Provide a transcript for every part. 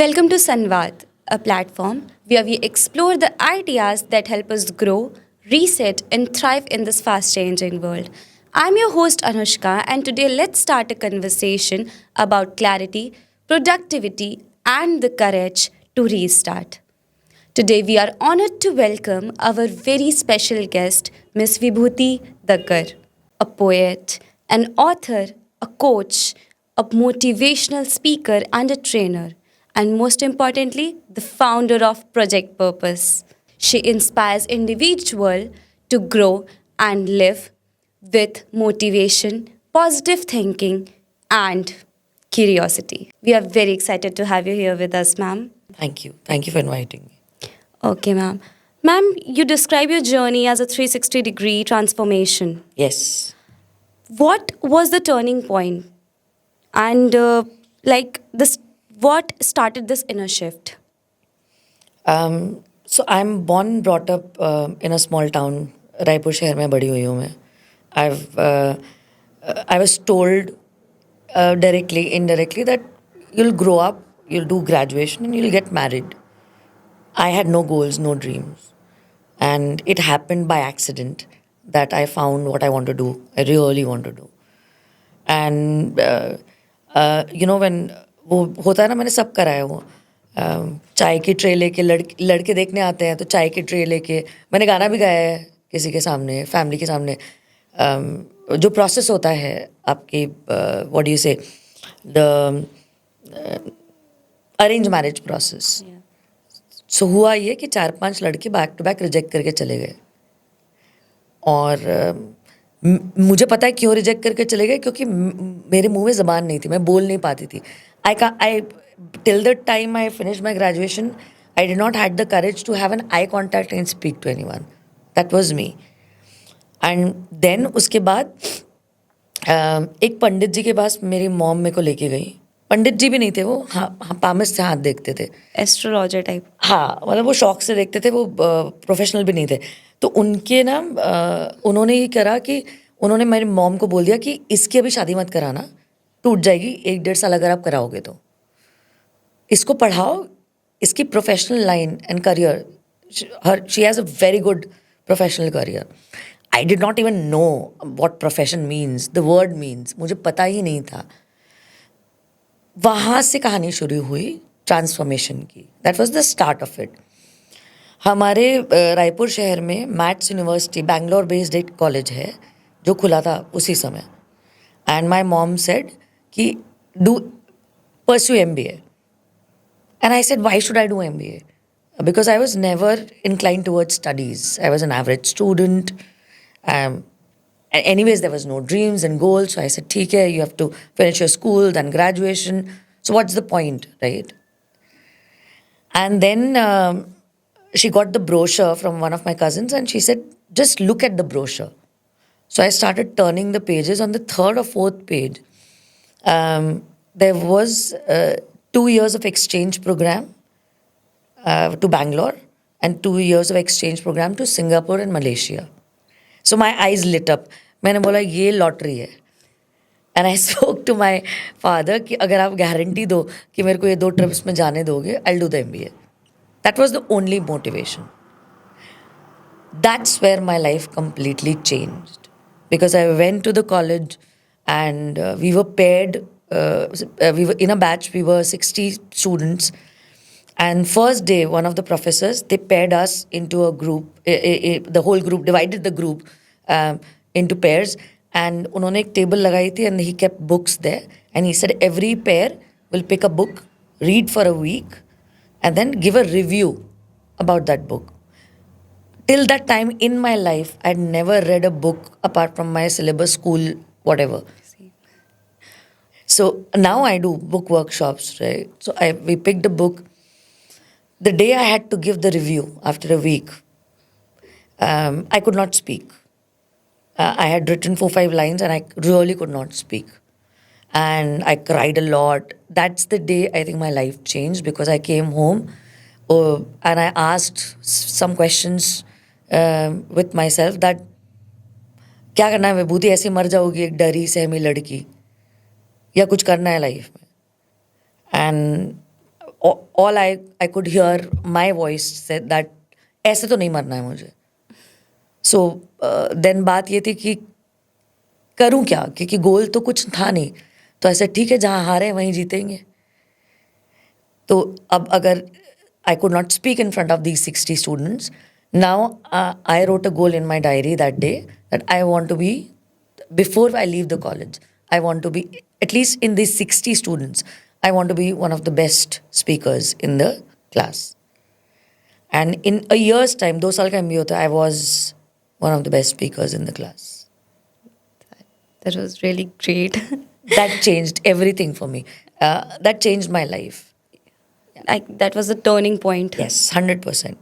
Welcome to Sanvad, a platform where we explore the ideas that help us grow, reset, and thrive in this fast changing world. I'm your host Anushka, and today let's start a conversation about clarity, productivity, and the courage to restart. Today, we are honored to welcome our very special guest, Ms. Vibhuti Dakkar, a poet, an author, a coach, a motivational speaker, and a trainer, and most importantly, the founder of Project Purpose. She inspires individuals to grow and live with motivation, positive thinking, and curiosity. We are very excited to have you here with us, ma'am. Thank you. Thank you for inviting me. Okay, ma'am. Ma'am, you describe your journey as a 360-degree transformation. Yes. What was the turning point? And this, what started this inner shift? So I'm born, brought up in a small town. Raipur शहर में बड़ी हुई हूँ मैं. I was told directly, indirectly that you'll grow up, you'll do graduation, and you'll get married. I had no goals, no dreams, and it happened by accident that I found what I want to do. I really want to do. And when वो होता है ना, मैंने सब करा है वो. चाय की ट्रे लेके लड़के देखने आते हैं तो चाय की ट्रे लेके मैंने गाना भी गाया है किसी के सामने, फैमिली के सामने. जो प्रोसेस होता है आपकी, व्हाट डू यू से, द अरेंज मैरिज प्रोसेस. सो हुआ ये कि 4-5 लड़के बैक टू बैक रिजेक्ट करके चले गए. और मुझे पता है क्यों रिजेक्ट करके चले गए, क्योंकि मेरे मुंह में ज़बान नहीं थी, मैं बोल नहीं पाती थी. I till the time I finish my graduation I did not had the courage to have an eye contact and speak to anyone. That was me. And then उसके बाद एक पंडित जी के पास मेरी मॉम मेरे को लेके गई. पंडित जी भी नहीं थे वो, हाँ पामिस से हाथ देखते थे, एस्ट्रोलॉजर टाइप. हाँ, मतलब वो शौक से देखते थे, वो प्रोफेशनल भी नहीं थे. तो उनके ना उन्होंने ये करा कि उन्होंने मेरी मॉम को बोल दिया कि इसकी अभी शादी मत कराना, टूट जाएगी 1-1.5 साल अगर आप कराओगे तो. इसको पढ़ाओ, इसकी professional line and career, she has a very good professional career. I did not even know what profession means, the word means, मुझे पता ही नहीं था. वहाँ से कहानी शुरू हुई ट्रांसफॉर्मेशन की. That was the start of it. हमारे रायपुर शहर में मैथ्स यूनिवर्सिटी, बैंगलोर बेस्ड एक कॉलेज है जो खुला था उसी समय. एंड माई मॉम सेड कि do pursue MBA. And I said why should I do MBA? Because I was never inclined towards studies. I was an average student. Anyways, there was no dreams and goals. So I said, ठीक है, you have to finish your school, then graduation. So what's the point, right? And then she got the brochure from one of my cousins and she said, just look at the brochure. So I started turning the pages. On the 3rd or 4th page, there was 2 years of exchange program to Bangalore and 2 years of exchange program to Singapore and Malaysia. So my eyes lit up. मैंने बोला ये lottery है. And I spoke to my father कि अगर आप guarantee दो कि मेरे को ये 2 ट्रिप्स में जाने दोगे, I'll do the MBA. That was the only motivation. That's where my life completely changed. Because I went to the college and we were paired. We were in a batch, we were 60 students. And first day, one of the professors, they paired us into a group, the whole group, divided the group into pairs. And उन्होंने एक table लगाई थी and he kept books there. And he said every pair will pick a book, read for a week, and then give a review about that book. Till that time in my life, I'd never read a book apart from my syllabus, school, whatever. So now I do book workshops, right? So we picked a book. The day I had to give the review after a week, I could not speak. I had written 4-5 lines and I really could not speak. And I cried a lot. That's the day I think my life changed, because I came home and I asked some questions with myself that क्या करना है विभूति, ऐसे मर जाओगी एक डरी सहमी लड़की, या कुछ करना है लाइफ में. And all I could hear my voice said that ऐसे तो नहीं मरना है मुझे. So then बात ये थी कि करूं क्या, क्योंकि गोल तो कुछ था नहीं. तो ऐसे ठीक है, जहाँ हारे वहीं जीतेंगे. तो अब अगर I could not speak in front of these 60 students, now I wrote a goal in my diary that day that I want to be, before I leave the college, I want to be, at least in these 60 students, I want to be one of the best speakers in the class. And in a year's time, 2 साल का MBA होता, I was one of the best speakers in the class. That was really great. That changed everything for me. That changed my life. Like that was a turning point. Yes, 100%.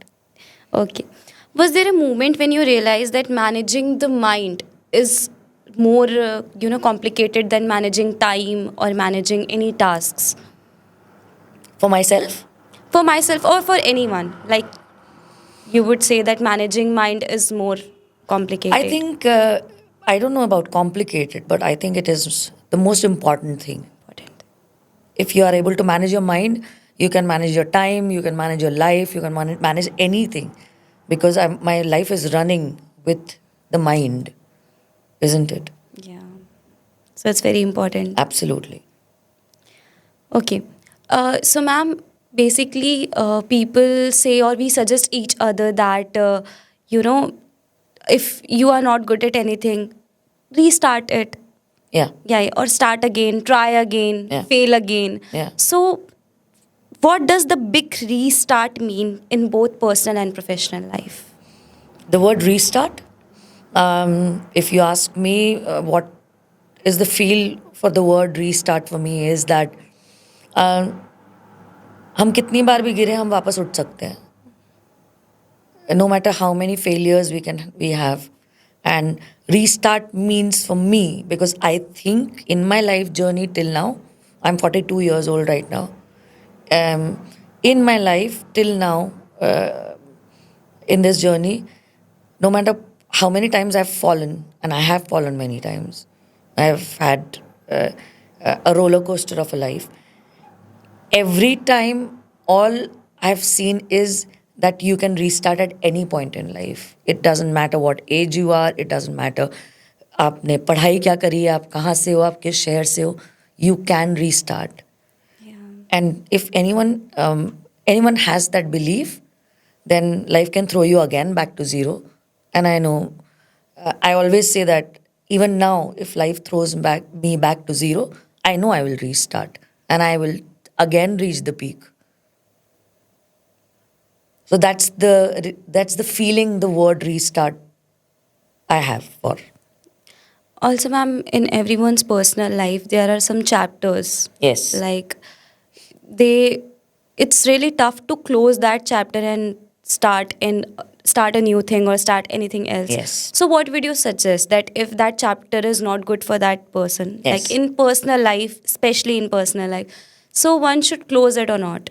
Okay. Was there a moment when you realized that managing the mind is more, complicated than managing time or managing any tasks? For myself, For myself or for anyone, like you would say that managing mind is more complicated. I think, I don't know about complicated, but I think it is the most important thing. Important. If you are able to manage your mind, you can manage your time, you can manage your life, you can manage anything. Because my life is running with the mind, isn't it? Yeah. So it's very important. Absolutely. Okay. So, ma'am, basically, people say or we suggest each other that, if you are not good at anything, restart it. Yeah. Yeah, or start again, try again, Yeah. fail again. Yeah. So, what does the big restart mean in both personal and professional life? The word restart, if you ask me what is the feel for the word restart for me, is that हम कितनी बार भी गिरे हम वापस उठ सकते हैं. No matter how many failures we have. And restart means for me, because I think in my life journey till now, I'm 42 years old right now. In my life till now, in this journey, no matter how many times I've fallen, and I have fallen many times, I have had a roller coaster of a life. Every time, all I've seen is that you can restart at any point in life. It doesn't matter what age you are. It doesn't matter आपने पढ़ाई क्या करी है, आप कहाँ से हो, आप किस शहर से हो. You can restart. Yeah. And if anyone has that belief, then life can throw you again back to zero. And I know, I always say that even now, if life throws me back to zero, I know I will restart and I will again reach the peak. So that's the feeling the word restart I have for. Also, ma'am, in everyone's personal life, there are some chapters. Yes. Like it's really tough to close that chapter and start a new thing or start anything else. Yes. So what would you suggest that if that chapter is not good for that person, Yes. like in personal life, especially in personal life, so one should close it or not?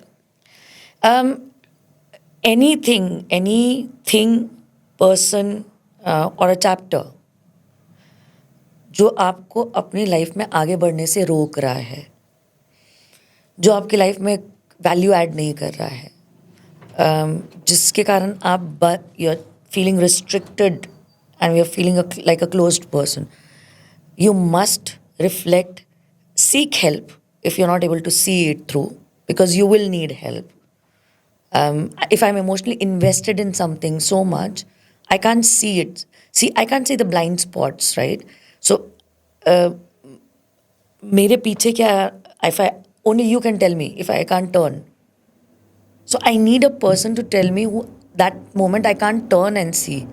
Anything, person, or a chapter जो आपको अपनी life में आगे बढ़ने से रोक रहा है, जो आपकी लाइफ में वैल्यू ऐड नहीं कर रहा है, जिसके कारण आप you are feeling restricted and you are feeling like a closed person, you must reflect, seek help if you're not able to see it through, because you will need help. If I'm emotionally invested in something so much, I can't see it. I can't see the blind spots, right? So, मेरे पीछे क्या, if only you can tell me if I can't turn. So I need a person to tell me who that moment I can't turn and see.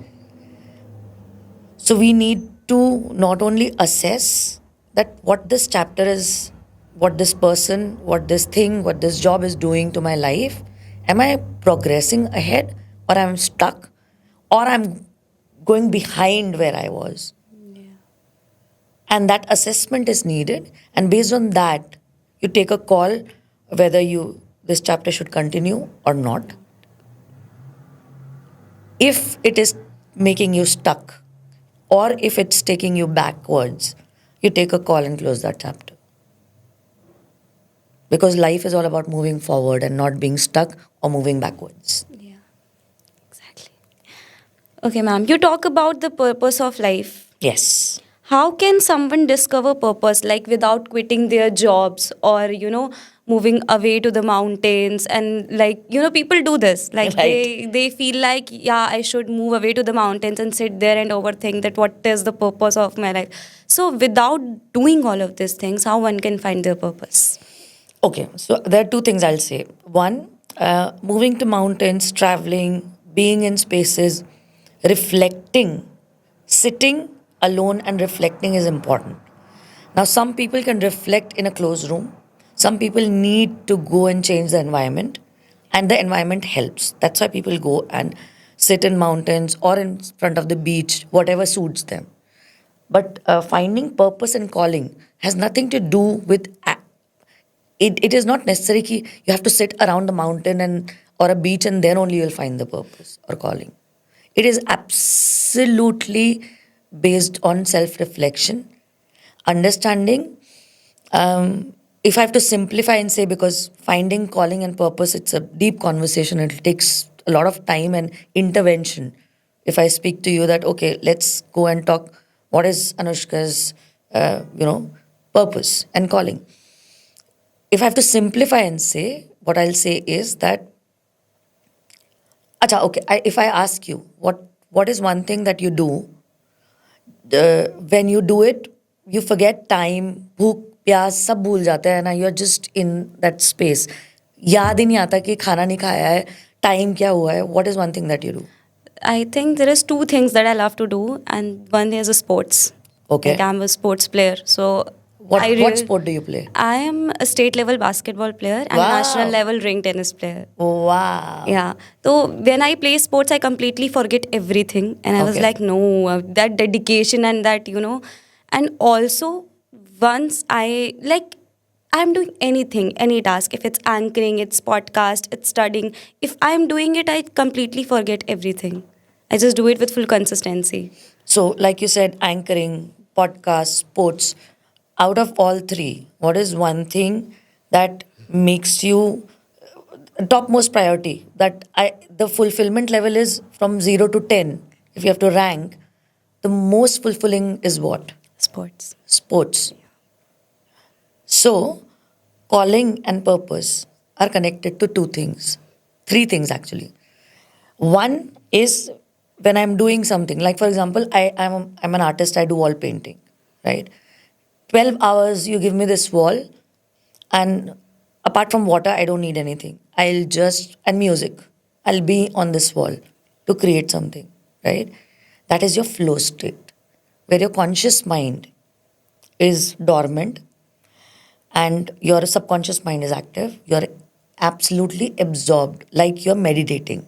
So we need to not only assess that what this chapter is, what this person, what this thing, what this job is doing to my life. Am I progressing ahead, or I'm stuck, or I'm going behind where I was? Yeah. And that assessment is needed. And based on that, you take a call whether this chapter should continue or not. If it is making you stuck, or if it's taking you backwards, you take a call and close that chapter. because life is all about moving forward and not being stuck or moving backwards. Yeah, exactly. Okay, ma'am, you talk about the purpose of life. Yes. How can someone discover purpose, like without quitting their jobs or, moving away to the mountains? And like, people do this. Like Right. they feel like, yeah, I should move away to the mountains and sit there and overthink that what is the purpose of my life. So without doing all of these things, how one can find their purpose? Okay, so there are two things I'll say. One, moving to mountains, traveling, being in spaces, reflecting, sitting alone and reflecting is important. Now, some people can reflect in a closed room. Some people need to go and change the environment, and the environment helps. That's why people go and sit in mountains or in front of the beach, whatever suits them. But finding purpose and calling has nothing to do with it is not necessary ki you have to sit around the mountain and or a beach and then only you'll find the purpose or calling. It is absolutely based on self-reflection, understanding. If I have to simplify and say, because finding calling and purpose, it's a deep conversation. It takes a lot of time and intervention. If I speak to you that, okay, let's go and talk, what is Anushka's, purpose and calling? If I have to simplify and say, what I'll say is that, acha, okay, if I ask you, what is one thing that you do, when you do it, you forget time, भूख प्यास सब भूल जाता है ना, you're just in that space. याद ही नहीं आता कि खाना नहीं खाया है, time क्या हुआ है. What is one thing that you do? I think there is two things that I love to do, and one is sports. Okay. Like I'm a sports player, so What sport do you play? I am a state level basketball player and Wow. national level ring tennis player. Wow. Yeah. So when I play sports, I completely forget everything, and I was Okay. like, no, that dedication and that, and also once I'm doing anything, any task. If it's anchoring, it's podcast, it's studying. If I'm doing it, I completely forget everything. I just do it with full consistency. So, like you said, anchoring, podcast, sports. Out of all three, what is one thing that makes you topmost priority? That the fulfillment level is from 0 to 10. If you have to rank, the most fulfilling is what? Sports. Sports. So, calling and purpose are connected to two things, three things actually. One is when I'm doing something, like for example, I'm an artist, I do wall painting, right? 12 hours, you give me this wall, and apart from water, I don't need anything. And music, I'll be on this wall to create something, right? That is your flow state, where your conscious mind is dormant and your subconscious mind is active. You're absolutely absorbed, like you're meditating.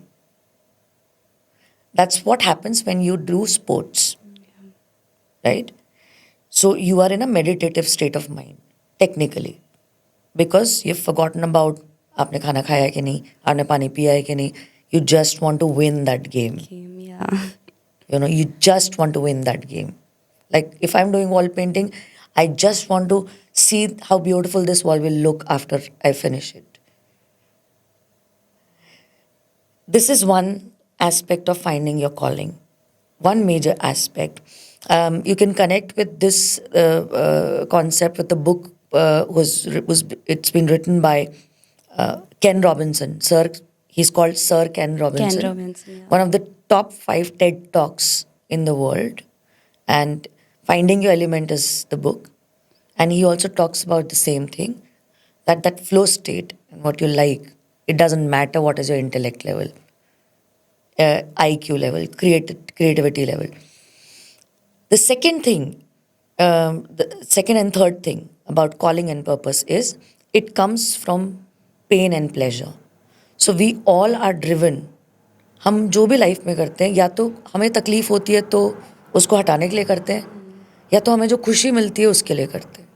That's what happens when you do sports, right? So you are in a meditative state of mind, technically, because you've forgotten about आपने खाना खाया है कि नहीं, आपने पानी पिया है कि नहीं. You just want to win that game. Yeah. You just want to win that game. Like if I'm doing wall painting, I just want to see how beautiful this wall will look after I finish it. This is one aspect of finding your calling. One major aspect. You can connect with this concept with the book. It's been written by Ken Robinson. He's called Sir Ken Robinson. Ken Robinson, yeah. One of the top 5 TED Talks in the world. And Finding Your Element is the book. And he also talks about the same thing, that flow state and what you like. It doesn't matter what is your intellect level, IQ level, creativity level. The second thing, the second and third thing about calling and purpose is it comes from pain and pleasure. So we all are driven. हम जो भी life में करते हैं, या तो हमें तकलीफ होती है तो उसको हटाने के लिए करते हैं, या तो हमें जो खुशी मिलती है उसके लिए करते हैं.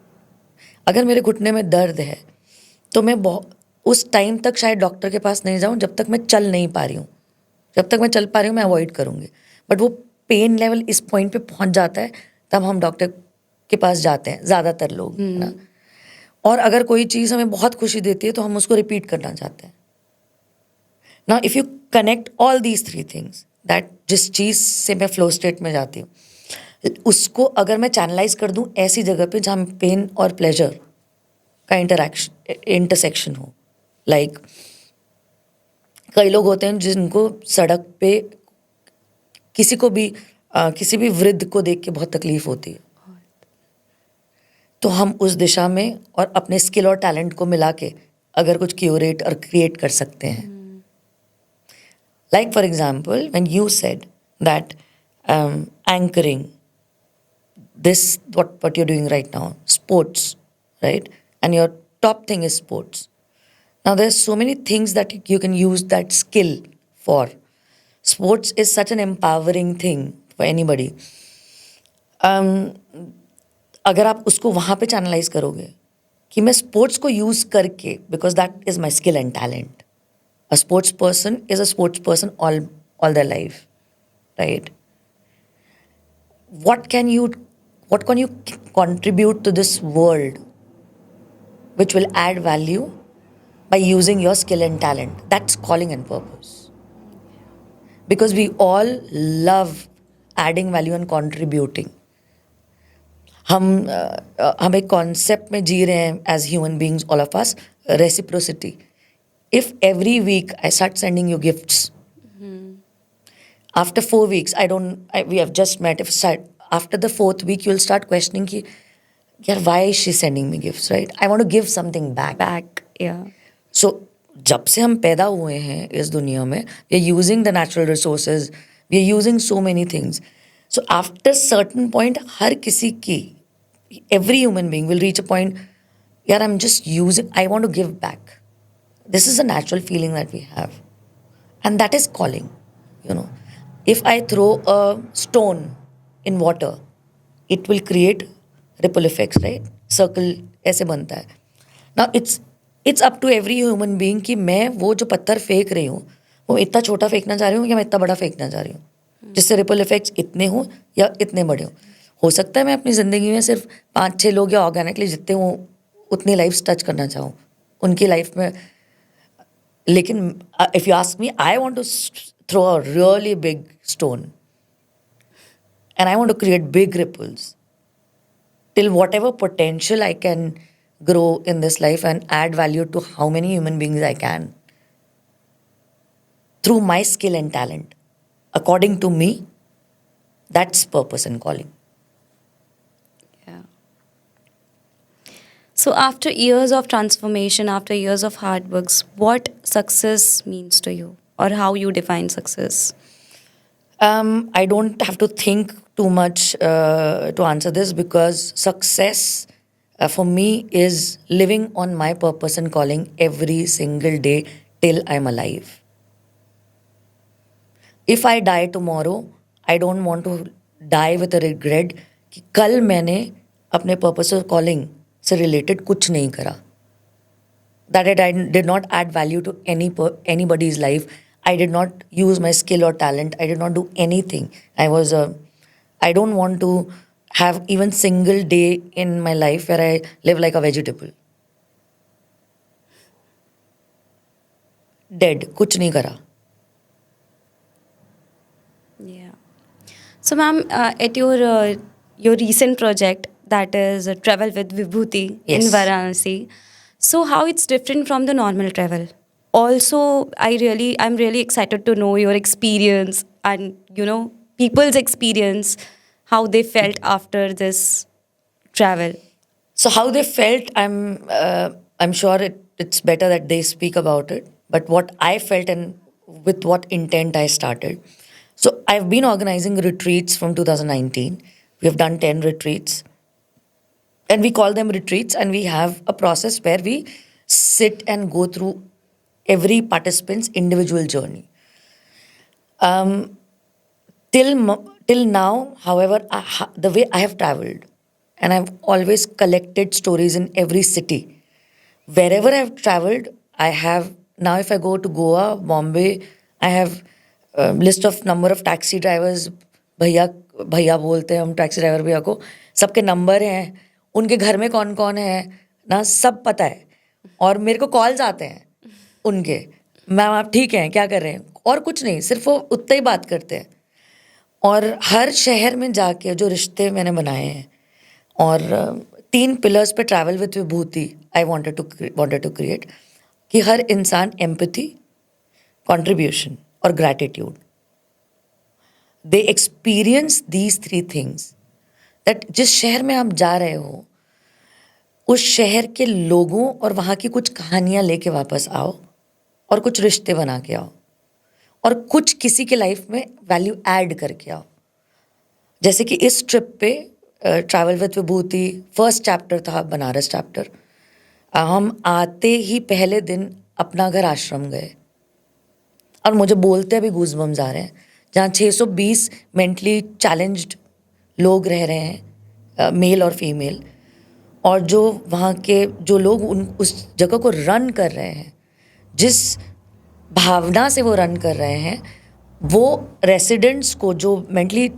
अगर मेरे घुटने में दर्द है तो मैं उस टाइम तक शायद डॉक्टर के पास नहीं जाऊं जब तक मैं चल नहीं पा रही हूँ. जब तक मैं चल पा रही हूँ मैं अवॉइड करूँगी. बट वो पेन लेवल इस पॉइंट पे पहुँच जाता है तब हम डॉक्टर के पास जाते हैं, ज़्यादातर लोग, है ना. और अगर कोई चीज़ हमें बहुत खुशी देती है तो हम उसको रिपीट करना चाहते हैं. Now if you connect all these three things, that जिस चीज़ से मैं फ्लो स्टेट में जाती हूँ, उसको अगर मैं चैनलाइज कर दूँ ऐसी जगह पे जहाँ पेन और प्लेजर का इंटरसेक्शन हो. लाइक कई लोग होते हैं जिनको सड़क पे किसी को भी किसी भी वृद्ध को देख के बहुत तकलीफ होती है, तो हम उस दिशा में और अपने स्किल और टैलेंट को मिला के अगर कुछ क्यूरेट और क्रिएट कर सकते हैं. Like for example, when you said that anchoring, this what you're doing right now, sports, right? And your top thing is sports. Now there's so many things that you can use that skill for. Sports is such an empowering thing for anybody. अगर आप उसको वहाँ पे channelise करोगे कि मैं sports को use करके, because that is my skill and talent. A sports person is a sports person all their life, right? What can you contribute to this world which will add value by using your skill and talent? That's calling and purpose. Because we all love adding value and contributing. हम एक concept में जी रहे हैं as human beings, all of us, reciprocity. If every week I start sending you gifts, after 4 weeks, we have just met. After the 4th week, you'll start questioning ki, yaar, why is she sending me gifts, right? I want to give something back. Yeah. So, जब से हम पैदा हुए हैं इस दुनिया में, we are using the natural resources, we are using so many things. So, after certain point, हर किसी की, every human being will reach a point, yaar, I'm just using, I want to give back. This is a natural feeling that we have. And that is calling, you know. If I throw a stone in water, it will create ripple effects, right? Circle ऐसे बनता है. Now it's up to every human being कि मैं वो जो पत्थर फेंक रही हूँ वो इतना छोटा फेंकना चाह रही हूँ या मैं इतना बड़ा फेंकना चाह रही हूँ, जिससे रिपल इफेक्ट्स इतने हों या इतने बड़े हों. हो सकता है मैं अपनी ज़िंदगी में सिर्फ 5-6 लोग या ऑर्गेनिकली जितने हों उतनी लाइफ टच करना चाहूँ उनकी लाइफ में. लेकिन if you ask me, I want to throw a really big stone and I want to create big ripples till whatever potential I can grow in this life and add value to how many human beings I can through my skill and talent. According to me, that's purpose and calling. So after years of transformation, after years of hard works, what success means to you or how you define success? I don't have to think too much to answer this because success for me is living on my purpose and calling every single day till I'm alive. If I die tomorrow, I don't want to die with a regret कि कल मैंने अपने purpose और calling से related कुछ नहीं करा. That I did not add value to anybody's life. I did not use my skill or talent. I did not do anything. I don't want to have even single day in my life where I live like a vegetable. Dead. कुछ नहीं करा. Yeah. So, ma'am, at your recent project, that is Travel with Vibhuti in Yes. Varanasi. So, how it's different from the normal travel? Also, I'm really excited to know your experience and people's experience, how they felt after this travel. So how they felt, I'm sure it's better that they speak about it. But what I felt and with what intent I started. So I've been organizing retreats from 2019. We have done 10 retreats. And we call them retreats, and we have a process where we sit and go through every participant's individual journey. Till now, however, the way I have traveled, and I've always collected stories in every city. Wherever I've traveled, I have, now if I go to Goa, Bombay, I have a list of number of taxi drivers. भैया बोलते हैं हम taxi driver भैया को, सबके number हैं, उनके घर में कौन कौन है, ना सब पता है, और मेरे को कॉल्स आते हैं उनके, मैम आप ठीक हैं, क्या कर रहे हैं, और कुछ नहीं, सिर्फ वो उतना ही बात करते हैं। और हर शहर में जाके जो रिश्ते मैंने बनाए हैं, और 3 पिलर्स पे travel with Vibhuti I wanted to create, कि हर इंसान एम्पैथी, कंट्रीब्यूशन और gratitude, they experience these 3 things, that जिस शहर में आप जा रहे हो उस शहर के लोगों और वहाँ की कुछ कहानियाँ लेके वापस आओ, और कुछ रिश्ते बना के आओ, और कुछ किसी के लाइफ में वैल्यू ऐड करके आओ। जैसे कि इस ट्रिप पे travel with Vibhuti first chapter था बनारस चैप्टर। हम आते ही पहले दिन अपना घर आश्रम गए, और मुझे बोलते अभी गूज़बम्स आ रहे हैं, जहाँ 620 मेंटली चैलेंज्ड लोग रह रहे हैं, मेल और फीमेल, और जो वहाँ के जो लोग उस जगह को रन कर रहे हैं, जिस भावना से वो रन कर रहे हैं, वो रेसिडेंट्स को, जो मेंटली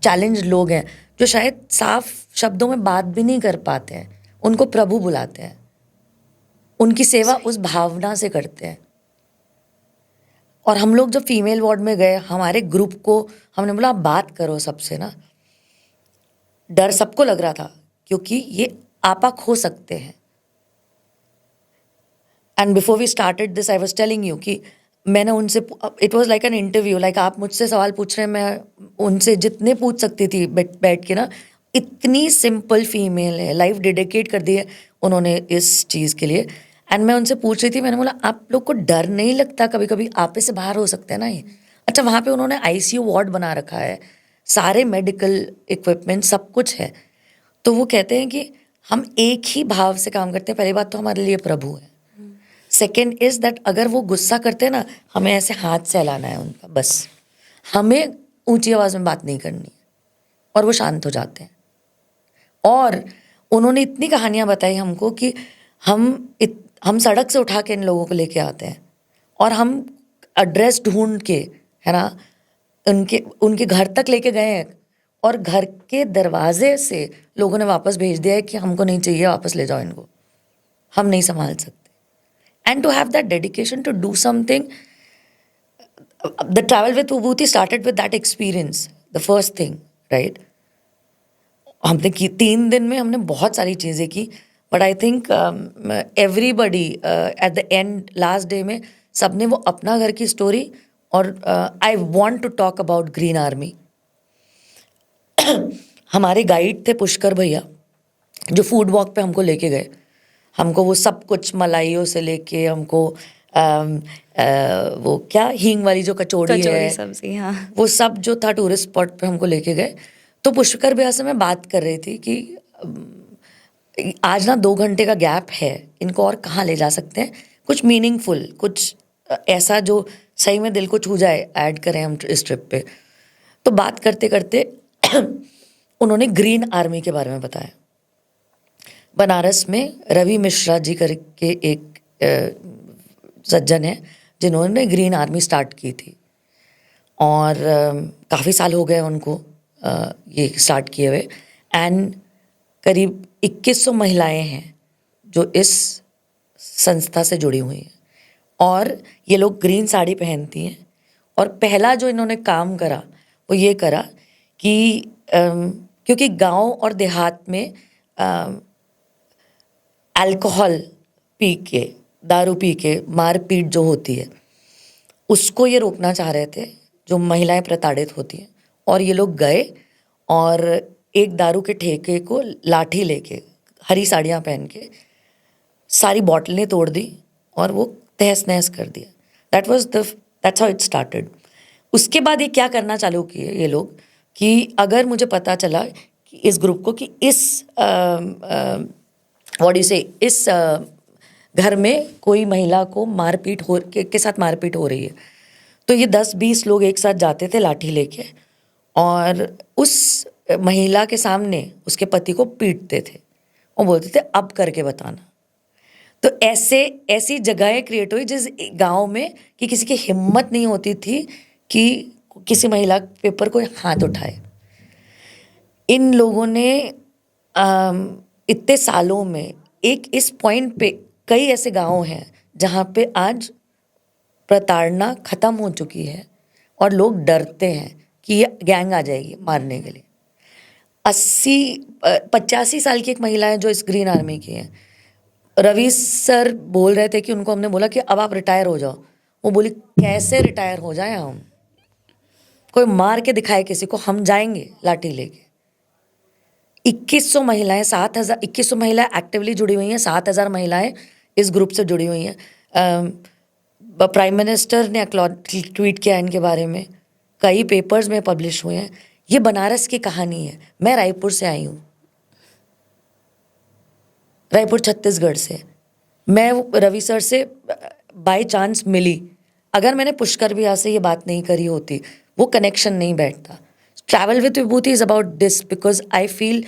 चैलेंज लोग हैं, जो शायद साफ शब्दों में बात भी नहीं कर पाते हैं, उनको प्रभु बुलाते हैं, उनकी सेवा उस भावना से करते हैं। और हम लोग जब फीमेल वार्ड में गए, हमारे ग्रुप को हमने बोला आप बात करो सबसे ना, डर सबको लग रहा था क्योंकि ये आपाक हो सकते हैं। And before we started this I was telling you कि मैंने उनसे, it was like an interview, like आप मुझसे सवाल पूछ रहे हैं, मैं उनसे जितने पूछ सकती थी बैठ के ना। इतनी सिंपल फीमेल है, लाइफ डेडिकेट कर दी है उन्होंने इस चीज़ के लिए। एंड मैं उनसे पूछ रही थी, मैंने बोला आप लोग को डर नहीं लगता कभी कभी आपे से बाहर हो सकते हैं ना ये? अच्छा, वहाँ पे उन्होंने ICU वार्ड बना रखा है, सारे मेडिकल इक्विपमेंट सब कुछ है। तो वो कहते हैं कि हम एक ही भाव से काम करते हैं। पहली बात तो हमारे लिए प्रभु है, सेकेंड इज दैट अगर वो गुस्सा करते हैं ना, हमें ऐसे हाथ से हिलाना है उनका, बस हमें ऊंची आवाज़ में बात नहीं करनी है, और वो शांत हो जाते हैं। और उन्होंने इतनी कहानियाँ बताई हमको कि हम सड़क से उठा के इन लोगों को लेके आते हैं, और हम एड्रेस ढूंढ के, है ना, उनके घर तक लेके गए हैं, और घर के दरवाजे से लोगों ने वापस भेज दिया है कि हमको नहीं चाहिए, वापस ले जाओ इनको, हम नहीं संभाल सकते। And to have that dedication to do something, the travel with Ubhuti started with that experience, the first thing, right? हमने 3 दिन में हमने बहुत सारी चीज़ें की, but I think everybody at the end last day में सबने वो अपना घर की स्टोरी, और I want to talk about green army. हमारे गाइड थे पुष्कर भैया, जो फूड वॉक पे हमको लेके गए, हमको वो सब कुछ मलाइयों से लेके हमको वो क्या हींग वाली जो कचौड़ी है, सब्जी, हाँ, वो सब जो था टूरिस्ट स्पॉट पे हमको लेके गए। तो पुष्कर भैया से मैं बात कर रही थी कि आज ना 2 घंटे का गैप है, इनको और कहाँ ले जा सकते हैं, कुछ मीनिंगफुल, कुछ ऐसा जो सही में दिल को छू जाए, ऐड करें हम इस ट्रिप पे। तो बात करते करते उन्होंने ग्रीन आर्मी के बारे में बताया। बनारस में रवि मिश्रा जी करके एक सज्जन है जिन्होंने ग्रीन आर्मी स्टार्ट की थी, और काफ़ी साल हो गए उनको ये स्टार्ट किए हुए। एंड करीब 2100 महिलाएं हैं जो इस संस्था से जुड़ी हुई हैं, और ये लोग ग्रीन साड़ी पहनती हैं। और पहला जो इन्होंने काम करा वो ये करा कि क्योंकि गांव और देहात में अल्कोहल पी के, दारू पी के मारपीट जो होती है, उसको ये रोकना चाह रहे थे, जो महिलाएं प्रताड़ित होती हैं। और ये लोग गए और एक दारू के ठेके को लाठी लेके, हरी साड़ियाँ पहन के, सारी बॉटलें तोड़ दी और वो तहस नहस कर दिया। That's how it started. उसके बाद ये क्या करना चालू किए ये लोग कि अगर मुझे पता चला कि इस ग्रुप को कि इस इस घर में कोई महिला को मारपीट के साथ मारपीट हो रही है, तो ये 10-20 लोग एक साथ जाते थे लाठी लेके, और उस महिला के सामने उसके पति को पीटते थे और बोलते थे अब करके बताना। तो ऐसी जगहें क्रिएट हुई जिस गांव में कि किसी की हिम्मत नहीं होती थी कि किसी महिला के ऊपर कोई हाथ उठाए। इन लोगों ने इतने सालों में एक इस पॉइंट पे कई ऐसे गांव हैं जहाँ पे आज प्रताड़ना खत्म हो चुकी है और लोग डरते हैं कि ये गैंग आ जाएगी मारने के लिए। 85 साल की एक महिला है जो इस ग्रीन आर्मी की है। रवि सर बोल रहे थे कि उनको हमने बोला कि अब आप रिटायर हो जाओ। वो बोली कैसे रिटायर हो जाए हम, कोई मार के दिखाए किसी को, हम जाएंगे लाठी लेके। 2100 महिलाएं, 7000, 2100 महिलाएं एक्टिवली जुड़ी हुई हैं, 7000 महिलाएं इस ग्रुप से जुड़ी हुई हैं। प्राइम मिनिस्टर ने ट्वीट किया इनके बारे में, कई पेपर्स में पब्लिश हुए हैं। ये बनारस की कहानी है। मैं रायपुर से आई हूँ, रायपुर छत्तीसगढ़ से। मैं रवि सर से बाय चांस मिली। अगर मैंने पुष्कर भैया से ये बात नहीं करी होती, वो कनेक्शन नहीं बैठता। Travel with Vibhuti is about this because I feel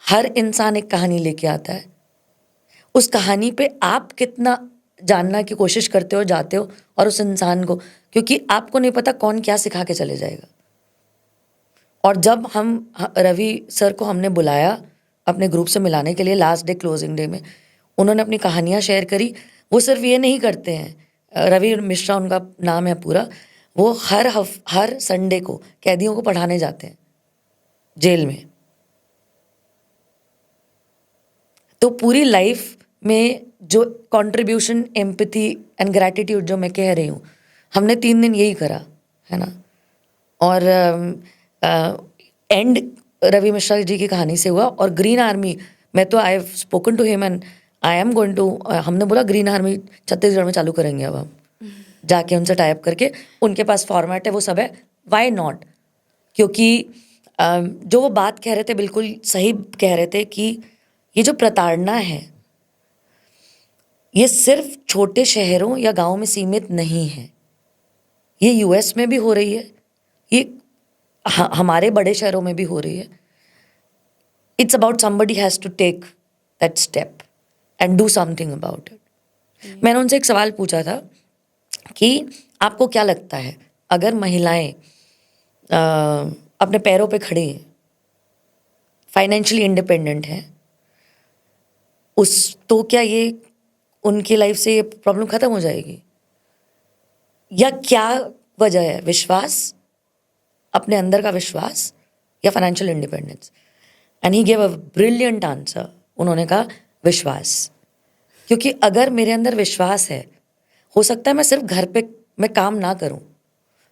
हर इंसान एक कहानी लेके आता है। उस कहानी पे आप कितना जानना की कोशिश करते हो, जाते हो, और उस इंसान को, क्योंकि आपको नहीं पता कौन क्या सिखा के चले जाएगा। और जब हम रवि सर को हमने बुलाया अपने ग्रुप से मिलाने के लिए लास्ट डे, क्लोजिंग डे में, उन्होंने अपनी कहानियाँ शेयर करी। वो सिर्फ ये नहीं करते हैं, रवि मिश्रा उनका नाम है पूरा, वो हर संडे को कैदियों को पढ़ाने जाते हैं जेल में। तो पूरी लाइफ में जो कंट्रीब्यूशन, एम्पैथी एंड ग्रैटिट्यूड जो मैं कह रही हूँ, हमने 3 दिन यही करा है ना। और एंड रवि मिश्रा जी की कहानी से हुआ। और ग्रीन आर्मी, मैं तो I have spoken to him and I am going to, हमने बोला ग्रीन आर्मी छत्तीसगढ़ में चालू करेंगे अब हम जाके उनसे टाइप करके। उनके पास फॉर्मेट है, वो सब है, वाई नॉट। क्योंकि जो वो बात कह रहे थे बिल्कुल सही कह रहे थे कि ये जो प्रताड़ना है ये सिर्फ छोटे शहरों या गांवों में सीमित नहीं है, ये यूएस में भी हो रही है, ये हमारे बड़े शहरों में भी हो रही है। It's about somebody has to take that step and do something about it. मैंने उनसे एक सवाल पूछा था कि आपको क्या लगता है अगर महिलाएं अपने पैरों पे खड़ी हैं, फाइनेंशियली इंडिपेंडेंट हैं, तो क्या ये उनकी लाइफ से ये प्रॉब्लम खत्म हो जाएगी, या क्या वजह है? विश्वास, अपने अंदर का विश्वास, या financial independence? And he gave a brilliant answer. उन्होंने कहा विश्वास। क्योंकि अगर मेरे अंदर विश्वास है, हो सकता है मैं सिर्फ घर पे मैं काम ना करूं,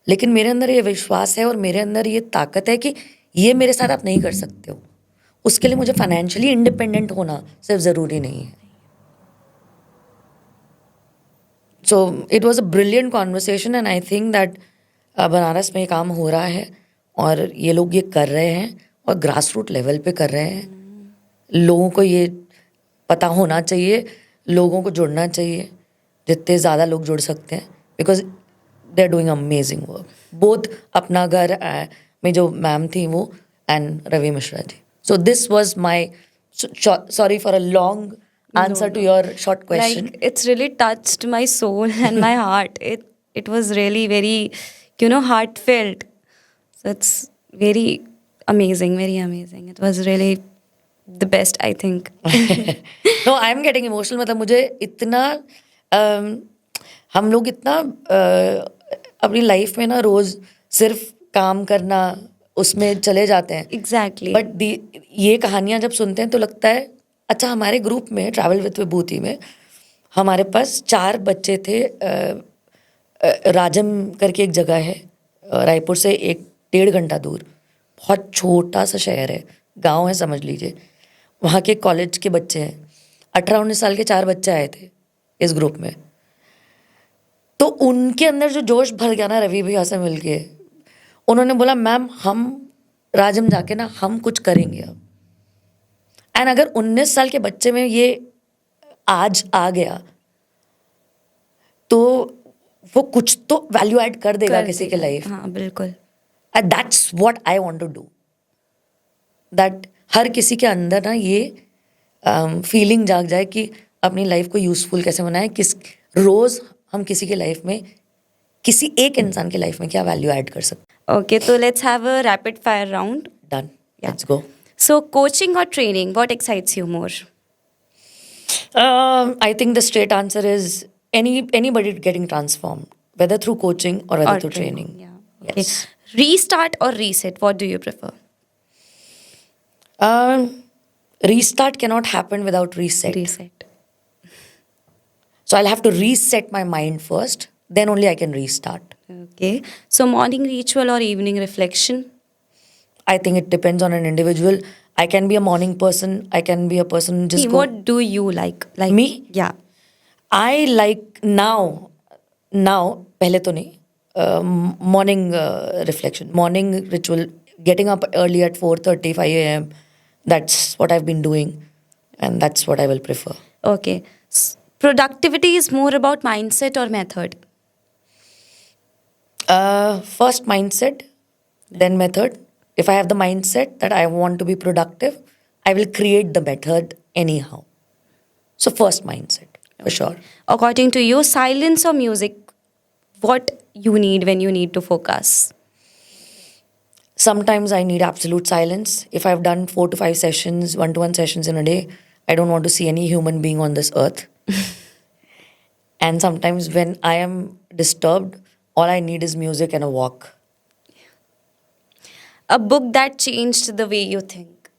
लेकिन मेरे अंदर ये विश्वास है और मेरे अंदर ये ताकत है कि ये मेरे साथ आप नहीं कर सकते हो। उसके लिए मुझे फाइनेंशियली इंडिपेंडेंट होना सिर्फ ज़रूरी नहीं है। So it was a brilliant conversation and I think that Banaras में काम हो रहा है और ये लोग ये कर रहे हैं और ग्रास रूट लेवल पे कर रहे हैं। लोगों को ये पता होना चाहिए, लोगों को जुड़ना चाहिए, जितने ज़्यादा लोग जुड़ सकते हैं, because they are doing amazing work. Both अपना घर में जो मैम थी वो and Ravi Mishra ji. So this was my, sorry for a long answer to your short question. Like, it's really touched my soul and my heart. It was really very, heartfelt. So it's very amazing, very amazing. It was really the best, I think. No, I'm getting emotional. मतलब मुझे इतना हम लोग इतना अपनी life में ना रोज सिर्फ काम करना उसमें चले जाते हैं। Exactly. बट ये कहानियाँ जब सुनते हैं तो लगता है अच्छा, हमारे ग्रुप में ट्रैवल विद विभूति में हमारे पास 4 बच्चे थे। राजम करके एक जगह है, रायपुर से 1-1.5 घंटा दूर, बहुत छोटा सा शहर है, गांव है समझ लीजिए। वहाँ के कॉलेज के बच्चे हैं, 18-19 साल के 4 बच्चे आए थे इस ग्रुप में। तो उनके अंदर जो जोश भर गया ना रवि भैया से मिलके, उन्होंने बोला मैम हम राजम जाके ना हम कुछ करेंगे अब। एंड अगर 19 साल के बच्चे में ये आज आ गया तो वो कुछ तो वैल्यू ऐड कर देगा किसी के लाइफ। हाँ बिल्कुल। And that's what I want to do, that हर किसी के अंदर ना ये फीलिंग जाग जाए कि अपनी लाइफ को यूजफुल कैसे बनाए, किस रोज हम किसी के लाइफ में, किसी एक इंसान की लाइफ में क्या वैल्यू ऐड कर सकते। Okay, so let's have a rapid fire round. Done, Yeah. Let's go. So, coaching or training, what excites you more? I think the straight answer is anybody getting transformed, whether through coaching or whether through training. Yeah. Yes. Okay. Restart or reset? What do you prefer? Restart cannot happen without reset. Reset. So I'll have to reset my mind first, then only I can restart. Okay. So morning ritual or evening reflection? I think it depends on an individual. I can be a morning person. I can be a person who just See, go. what do you like? Like Me? Yeah. I like now, पहले तो नहीं, morning reflection, morning ritual, getting up early at 4:30, 5 a.m. That's what I've been doing, and that's what I will prefer. Okay. Productivity is more about mindset or method? First mindset, then method. If I have the mindset that I want to be productive, I will create the method anyhow. So first mindset, for sure. According to you, silence or music? What you need when you need to focus? Sometimes I need absolute silence. If I've done 4 to 5 sessions, 1-to-1 sessions in a day, I don't want to see any human being on this earth. And sometimes when I am disturbed, all I need is music and a walk. A book that changed the way you think?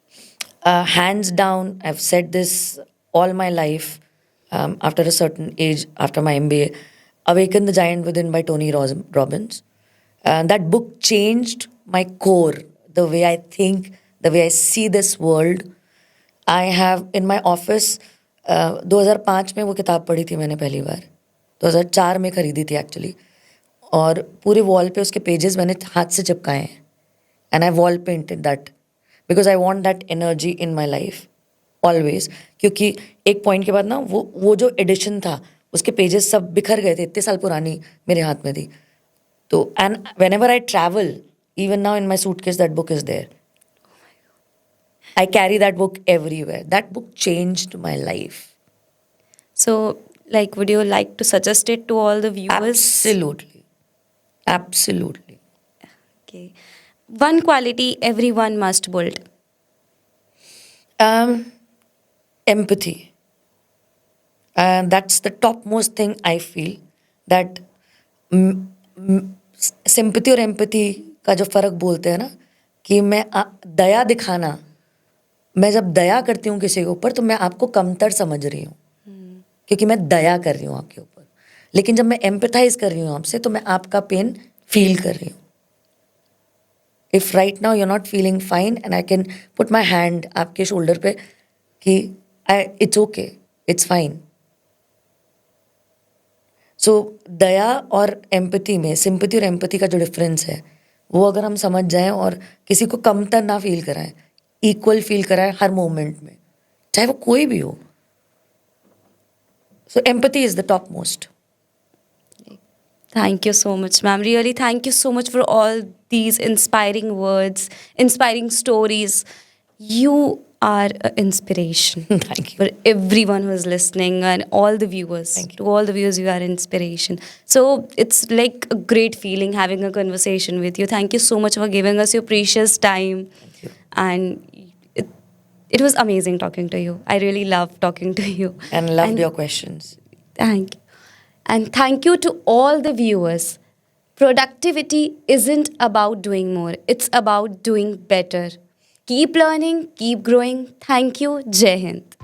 Hands down, I've said this all my life, after a certain age, after my MBA, Awaken the Giant Within by Tony Robbins. That book changed my core, the way I think, the way I see this world. I have in my office, 2005 में वो किताब पढ़ी थी मैंने पहली बार, 2004 में खरीदी थी एक्चुअली, और पूरे वॉल पे उसके पेजेस मैंने हाथ से चिपकाए हैं, and eye wall painted that because I want that energy in my life always. क्योंकि एक पॉइंट के बाद ना वो जो एडिशन था उसके पेजेस सब बिखर गए थे, इतने साल पुरानी मेरे हाथ में थी. तो and when ever I travel, even now in my suitcase, that book is there. I carry that book everywhere. That book changed my life. So, like, would you like to suggest it to all the viewers? Absolutely. Absolutely. Okay. One quality everyone must build. Empathy. That's the topmost thing I feel. That sympathy और empathy का जो फ़र्क बोलते हैं ना, कि मैं दया दिखाना, मैं जब दया करती हूँ किसी के ऊपर तो मैं आपको कमतर समझ रही हूँ, क्योंकि मैं दया कर रही हूँ आपके ऊपर. लेकिन जब मैं एम्पैथाइज कर रही हूँ आपसे तो मैं आपका पेन फील कर रही हूँ. If right now you are not feeling fine and I can put my hand आपके शोल्डर पे कि it's okay, it's fine. So दया और एम्पैथी में, सिंपैथी और एम्पैथी का जो डिफरेंस है, वो अगर हम समझ जाएं और किसी को कमतर ना फील कराएं, इक्वल फील कराएं हर मोमेंट में, चाहे वो कोई भी हो. So empathy is the top most. Thank you so much, ma'am. Really, thank you so much for all these inspiring words, inspiring stories. You are an inspiration. Thank you. For everyone who is listening and all the viewers. Thank you. To all the viewers, you are inspiration. So it's like a great feeling having a conversation with you. Thank you so much for giving us your precious time. Thank you. And it was amazing talking to you. I really loved talking to you. And loved your questions. Thank you. And thank you to all the viewers. Productivity isn't about doing more, it's about doing better. Keep learning, keep growing. Thank you. Jai Hind.